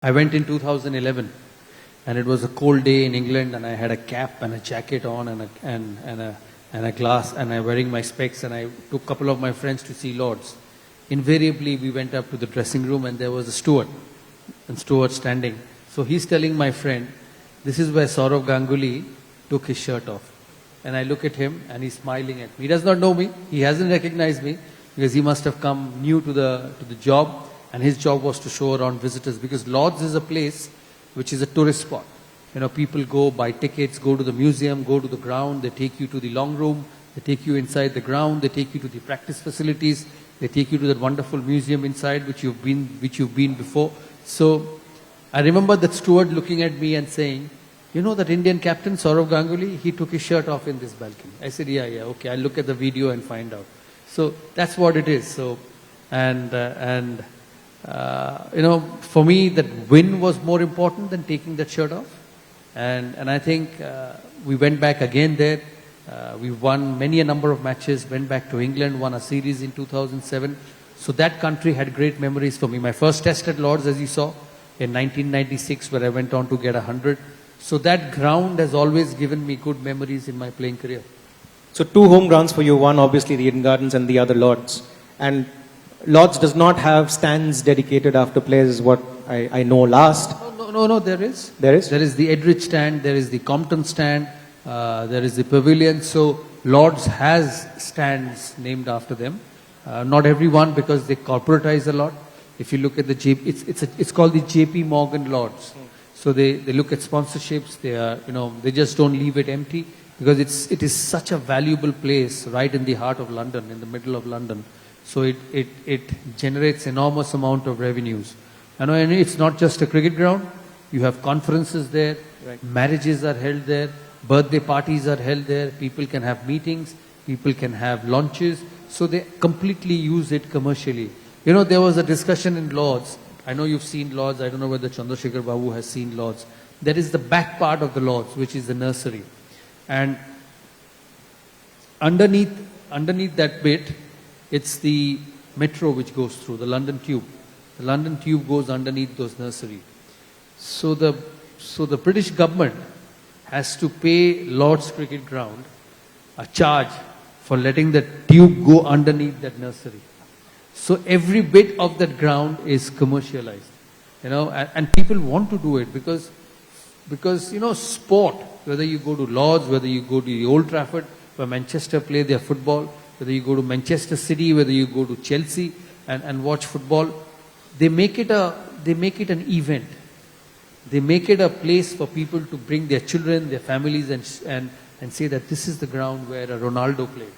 I went in 2011 and it was a cold day in England and I had a cap and a jacket on and a glass and I wearing my specs and I took a couple of my friends to see Lords. Invariably we went up to the dressing room and there was a steward standing. So he's telling my friend, this is where Sourav Ganguly took his shirt off. And I look at him and he's smiling at me. He does not know me. He hasn't recognized me because he must have come new to the job. And his job was to show around visitors because Lords is a place which is a tourist spot. You know, people go buy tickets, go to the museum, go to the ground, they take you to the long room, they take you inside the ground, they take you to the practice facilities, they take you to that wonderful museum inside which you've been before. So I remember that steward looking at me and saying, you know that Indian captain Sourav Ganguly, he took his shirt off in this balcony. I said, yeah, okay, I'll look at the video and find out. So that's what it is. So, you know, for me, that win was more important than taking that shirt off. And I think we went back again there. We won many a number of matches, went back to England, won a series in 2007. So that country had great memories for me. My first test at Lords, as you saw, in 1996, where I went on to get 100. So that ground has always given me good memories in my playing career. So two home grounds for you, one obviously the Eden Gardens and the other Lords. And Lords does not have stands dedicated after players, is what I know last. No, there is. There is? There is the Edridge stand, there is the Compton stand, there is the Pavilion. So Lords has stands named after them. Not everyone because they corporatize a lot. If you look at the it's called the JP Morgan Lords. So they look at sponsorships. They are, you know, they just don't leave it empty because it is such a valuable place right in the heart of London, in the middle of London. So it generates enormous amount of revenues. And it's not just a cricket ground. You have conferences there, right. Marriages are held there, birthday parties are held there, people can have meetings, people can have lunches. So they completely use it commercially. You know, there was a discussion in Lords. I know you've seen Lords. I don't know whether Chandrasekhar Babu has seen Lords. There is the back part of the Lords, which is the nursery. And underneath that bit, it's the metro which goes through, the London Tube. The London Tube goes underneath those nursery. So the British government has to pay Lord's Cricket Ground a charge for letting the tube go underneath that nursery. So every bit of that ground is commercialized, you know, and people want to do it because you know, sport, whether you go to Lords, whether you go to the Old Trafford, where Manchester play their football, whether you go to Manchester City, whether you go to Chelsea and watch football, they make it an event. They make it a place for people to bring their children, their families and say that this is the ground where a Ronaldo played.